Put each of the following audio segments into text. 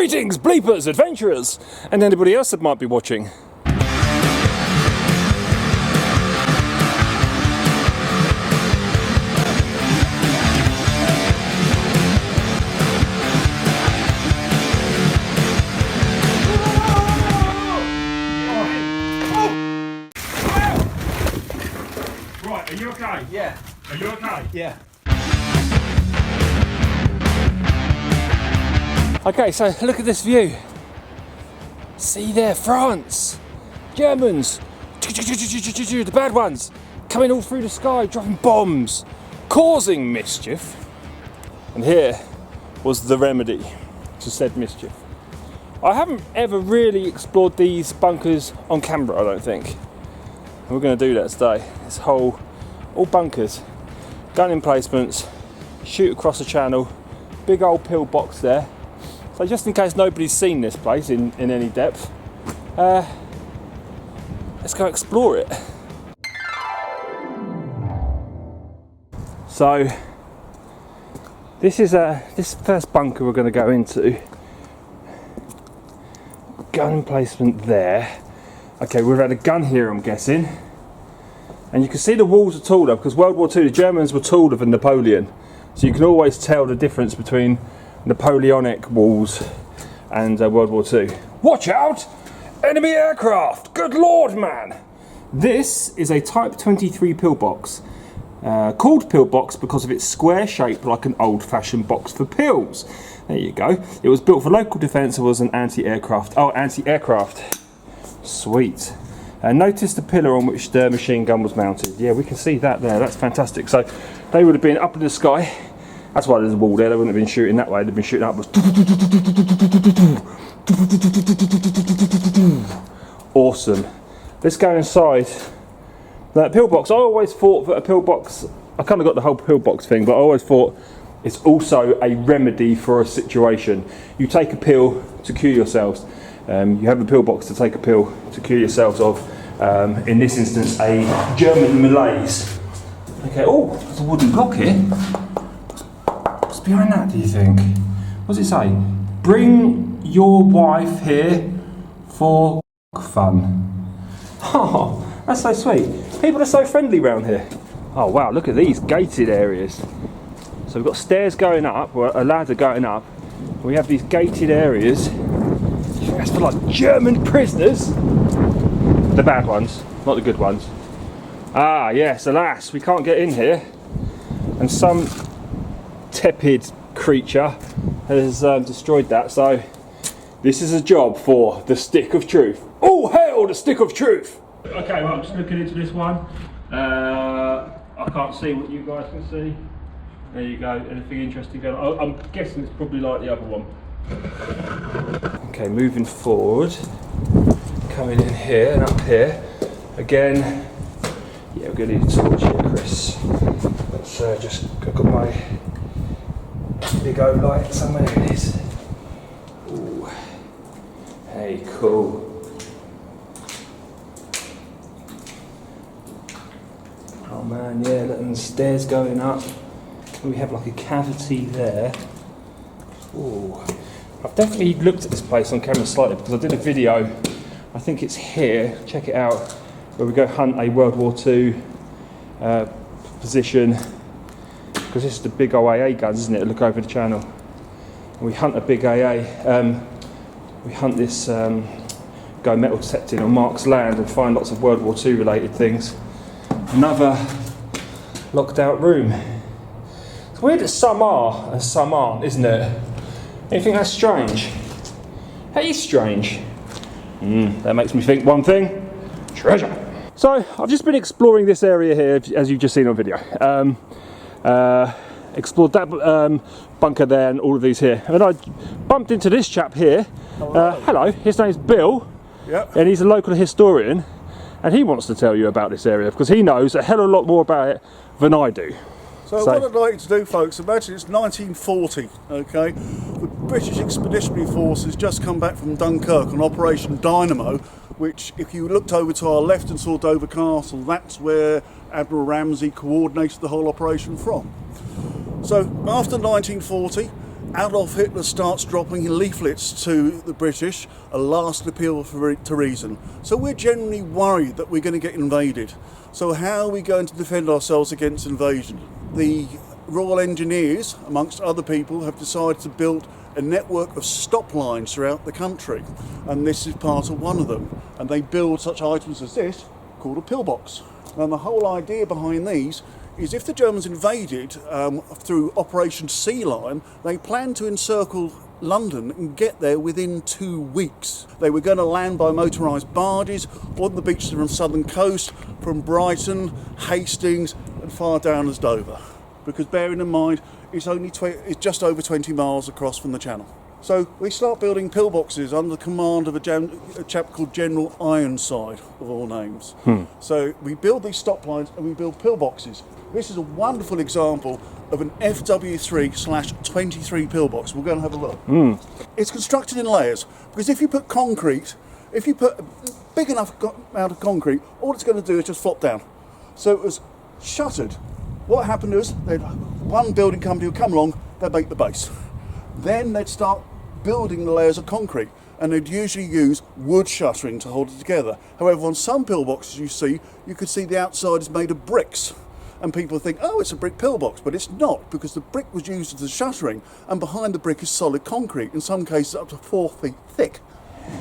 Greetings, bleepers, adventurers, and anybody else that might be watching. Right, are you okay? Yeah. Are you okay? Yeah. Okay, so look at this view. See there, France, Germans, the bad ones, coming all through the sky, dropping bombs, causing mischief. And here was the remedy to said mischief. I haven't ever really explored these bunkers on camera, I don't think. And we're going to do that today. This whole, all bunkers, gun emplacements, shoot across the channel, big old pillbox there. So just in case nobody's seen this place in any depth, let's go explore it. So this is this first bunker we're going to go into. Gun emplacement there. Okay, we've had a gun here, I'm guessing. And you can see the walls are taller because World War II, the Germans were taller than Napoleon. So you can always tell the difference between Napoleonic walls and World War II. Watch out! Enemy aircraft! Good lord, man! This is a Type 23 pillbox. Called pillbox because of its square shape like an old-fashioned box for pills. There you go. It was built for local defence and was an anti-aircraft. Oh, anti-aircraft. Sweet. Notice the pillar on which the machine gun was mounted. Yeah, we can see that there. That's fantastic. So they would have been up in the sky. That's why there's a wall there. They wouldn't have been shooting that way. They'd been shooting upwards. Awesome. Let's go inside. That pillbox. I always thought that a pillbox. I kind of got the whole pillbox thing, but I always thought it's also a remedy for a situation. You take a pill to cure yourselves. You have a pillbox to take a pill to cure yourselves of. In this instance, a German malaise. Okay. Oh, there's a wooden block here. What's behind that, do you think? What does it say? Bring your wife here for fun. Oh, that's so sweet. People are so friendly around here. Oh wow, look at these gated areas. So we've got stairs going up, or a ladder going up. We have these gated areas. That's for like German prisoners. The bad ones, not the good ones. Ah yes, alas, we can't get in here. And some tepid creature has destroyed that, so this is a job for the stick of truth. Oh hail the stick of truth! Okay, well I'm just looking into this one. I can't see what you guys can see. There you go, anything interesting going on? I'm guessing it's probably like the other one. Okay, moving forward, coming in here and up here. Again, yeah, we're going to need a torch here, Chris. Let's just, I've got my big old light somewhere. It is. Ooh. Hey, cool. Oh man, yeah, look, and the stairs going up. We have like a cavity there. Ooh. I've definitely looked at this place on camera slightly because I did a video, I think it's here, check it out, where we go hunt a World War II position. Because this is the big old AA guns, isn't it? Look over the channel. And we hunt a big AA. We hunt this go metal detecting on Mark's land and find lots of World War II related things. Another locked out room. It's weird that some are and some aren't, isn't it? You think that's strange? That is strange. That makes me think one thing. Treasure. So I've just been exploring this area here, as you've just seen on video. Explored that bunker there and all of these here. And I bumped into this chap here. Hello, his name's Bill. Yep. And he's a local historian. And he wants to tell you about this area because he knows a hell of a lot more about it than I do. So what I'd like you to do, folks, imagine it's 1940, okay? The British Expeditionary Forces just come back from Dunkirk on Operation Dynamo, which, if you looked over to our left and saw Dover Castle, that's where Admiral Ramsay coordinated the whole operation from. So after 1940, Adolf Hitler starts dropping leaflets to the British, a last appeal to reason. So we're generally worried that we're going to get invaded. So how are we going to defend ourselves against invasion? The Royal Engineers, amongst other people, have decided to build a network of stop lines throughout the country, and this is part of one of them. And they build such items as this, called a pillbox. And the whole idea behind these is if the Germans invaded through Operation Sea Lion, they planned to encircle London and get there within 2 weeks. They were going to land by motorised barges on the beaches of the southern coast, from Brighton, Hastings and far down as Dover. Because bearing in mind, it's just over 20 miles across from the Channel. So we start building pillboxes under the command of a chap called General Ironside, of all names. So we build these stop lines and we build pillboxes. This is a wonderful example of an FW3/23 pillbox. We're going to have a look. It's constructed in layers, because if you put a big enough amount of concrete, all it's going to do is just flop down. So it was shuttered. What happened is one building company would come along, they'd make the base. Then they'd start building the layers of concrete, and they'd usually use wood shuttering to hold it together. However, on some pillboxes you could see the outside is made of bricks. And people think, oh, it's a brick pillbox, but it's not, because the brick was used as the shuttering, and behind the brick is solid concrete, in some cases up to 4 feet thick.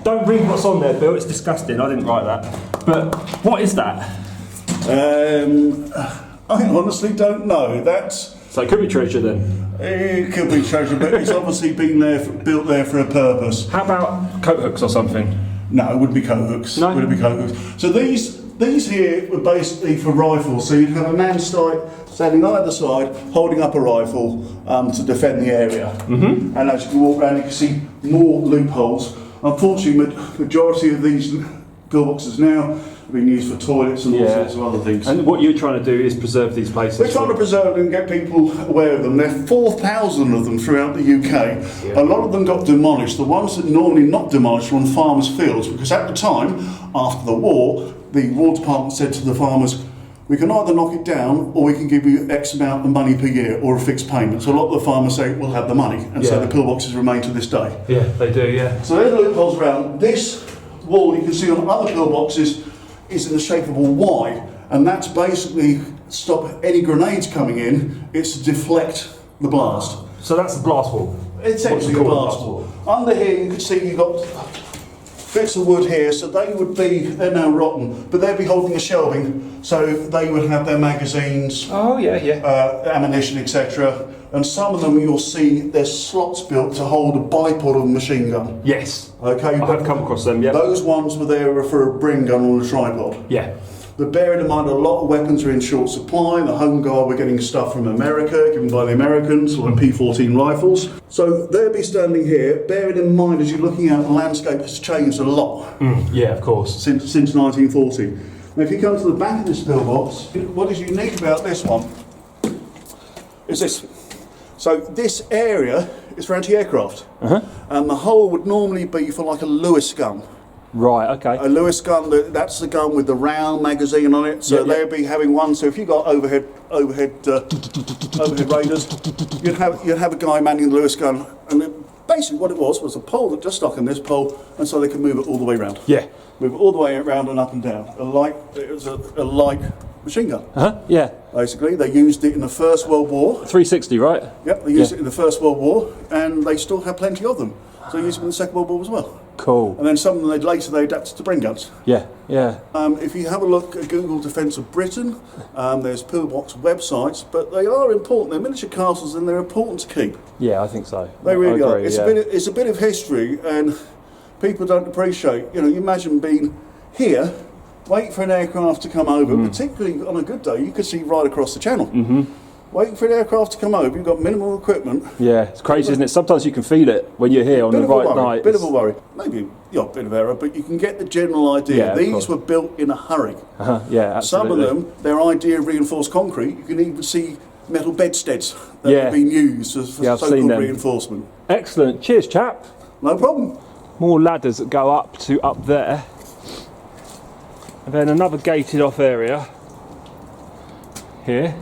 Don't read what's on there, Bill, it's disgusting, I didn't write that. But what is that? I honestly don't know. So it could be treasure then? It could be treasure, but it's obviously been built there for a purpose. How about coat hooks or something? No, it wouldn't be coat hooks. No? It wouldn't be coat hooks. So these here were basically for rifles. So you'd have a man standing either side, holding up a rifle to defend the area. And as you can walk around, you can see more loopholes. Unfortunately, the majority of these pillboxes now have been used for toilets and all sorts of other things. And what you're trying to do is preserve these places? We're trying to preserve them and get people aware of them. There are 4,000 of them throughout the UK. A lot of them got demolished. The ones that normally not demolished were on farmers' fields, because at the time, after the war department said to the farmers, we can either knock it down or we can give you X amount of money per year or a fixed payment. So a lot of the farmers say, we'll have the money. And so the pillboxes remain to this day. Yeah, they do, yeah. So there's loopholes around. This wall you can see on other pillboxes is in the shape of a Y, and that's basically to stop any grenades coming in. It's to deflect the blast. So that's the blast wall? It's actually a blast wall. Under here you can see you've got bits of wood here, so they're now rotten, but they'd be holding the shelving, so they would have their magazines, ammunition, etc. And some of them you'll see there's slots built to hold a bipod of a machine gun. Yes. Okay. I have come across them, yeah. Those ones were there for a bring gun on a tripod. Yeah. But bearing in mind a lot of weapons are in short supply. The Home Guard were getting stuff from America, given by the Americans, like P14 rifles. So they'll be standing here, bearing in mind as you're looking out, the landscape has changed a lot. Yeah, of course. Since 1940. Now if you come to the back of this pillbox, what is unique about this one is this. So this area is for anti-aircraft. And the hole would normally be for like a Lewis gun. Right, okay. A Lewis gun, that's the gun with the round magazine on it. So they'd be having one. So if you got overhead raiders, you'd have a guy manning the Lewis gun, and basically what it was a pole that just stuck in this pole, and so they could move it all the way around. Yeah. Move it all the way around and up and down. It was a light machine gun. Yeah. Basically, they used it in the First World War. 360, right? Yep, they used it in the First World War, and they still have plenty of them. So they used it in the Second World War as well. Cool. And then some of them later they adapted to bring guns. Yeah, yeah. If you have a look at Google Defence of Britain, there's pillbox websites, but they are important. They're miniature castles and they're important to keep. Yeah, I think so. They really are. It's a bit of history, and people don't appreciate. You imagine being here, wait for an aircraft to come over, particularly on a good day, you could see right across the channel. Waiting for an aircraft to come over, you've got minimal equipment. Yeah, it's crazy, isn't it? Sometimes you can feel it when you're here on the right night. Bit of a worry. Maybe a bit of error, but you can get the general idea. These were built in a hurry. Yeah, absolutely. Some of them, their idea of reinforced concrete, you can even see metal bedsteads that have been used as so-called reinforcement. Excellent. Cheers, chap. No problem. More ladders that go up there. And then another gated off area here.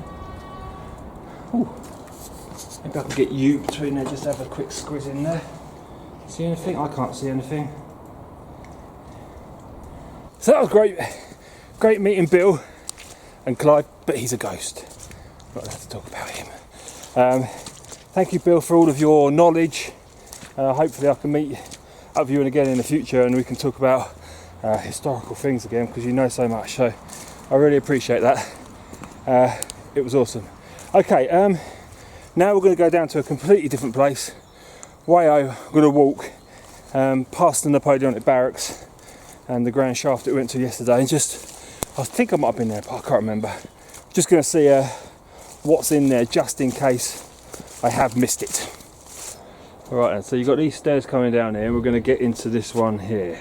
Ooh. Maybe I can get you between there, just have a quick squiz in there. See anything? I can't see anything. So that was great. Great meeting Bill and Clive, but he's a ghost. Not allowed to talk about him. Thank you, Bill, for all of your knowledge. Hopefully I can meet up with you again in the future and we can talk about historical things again, because you know so much. So I really appreciate that. It was awesome. Okay, now we're going to go down to a completely different place. Way over, we're going to walk past the Napoleonic Barracks and the grand shaft that we went to yesterday, and just, I think I might have been there, but I can't remember. Just going to see what's in there, just in case I have missed it. Alright then, so you've got these stairs coming down here, and we're going to get into this one here.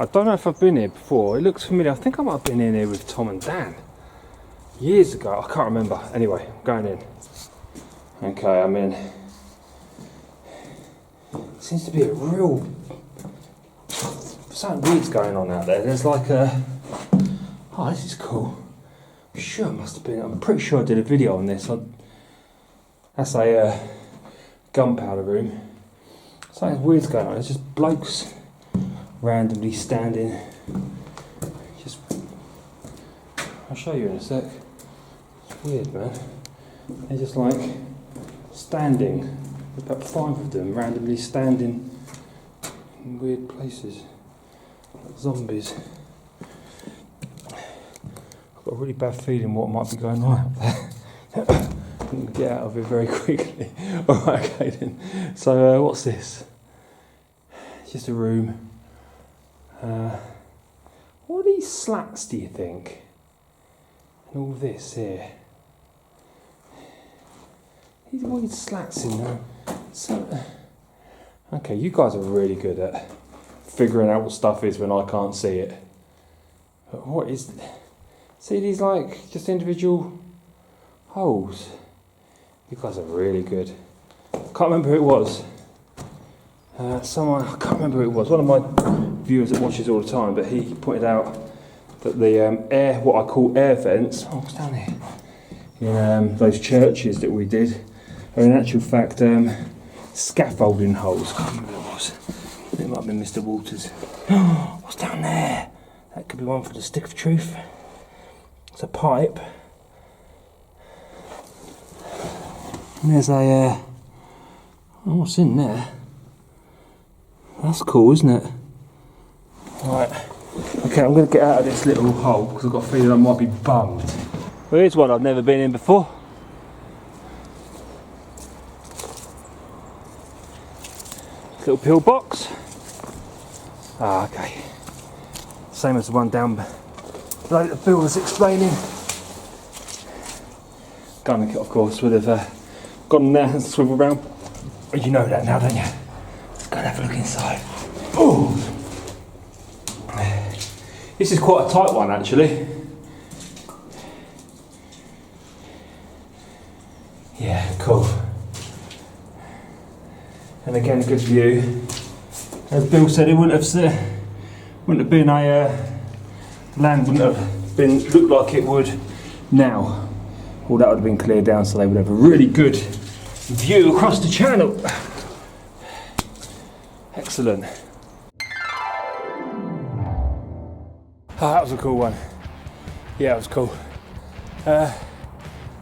I don't know if I've been here before, it looks familiar. I think I might have been in here with Tom and Dan years ago, I can't remember. Anyway, I'm going in. Okay, I'm in. Seems to be a real... something weird's going on out there. There's like a... oh, this is cool. I'm sure it must have been... I'm pretty sure I did a video on this. That's a gunpowder room. Something weird's going on. There's just blokes randomly standing. Just... I'll show you in a sec. It's weird, man. They're just like standing. There's about 5 of them randomly standing in weird places. Like zombies. I've got a really bad feeling what might be going on out there. I'm going to get out of it very quickly. Alright, okay then. So, what's this? It's just a room. What are these slats, do you think? And all this here. These weird slats in there. So, okay, you guys are really good at figuring out what stuff is when I can't see it. But what is... see these like just individual holes? You guys are really good. Can't remember who it was. Someone, I can't remember who it was. One of my viewers that watches all the time, but he pointed out that the air, what I call air vents, oh, what's down here? In those churches that we did, are in actual fact scaffolding holes. I can't remember who it was. It might have been Mr. Walters. What's down there? That could be one for the stick of truth. It's a pipe. And there's a... oh, what's in there? That's cool, isn't it? Right. Okay, I'm going to get out of this little hole because I've got a feeling I might be bummed. Well, here's one I've never been in before. Little pill box. Ah, okay. Same as the one down below that Bill was explaining. Gun kit, of course, would have gone there and swiveled around. You know that now, don't you? Let's go and have a look inside. Oh! This is quite a tight one, actually. Yeah, cool. And again, a good view. As Bill said, it wouldn't have been a land wouldn't have been looked like it would now. All that would have been cleared down, so they would have a really good view across the channel. Excellent. Oh, that was a cool one. Yeah, it was cool.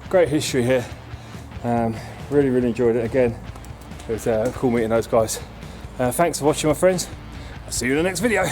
Great history here. Really, really enjoyed it again. It was cool meeting those guys. Thanks for watching, my friends. I'll see you in the next video.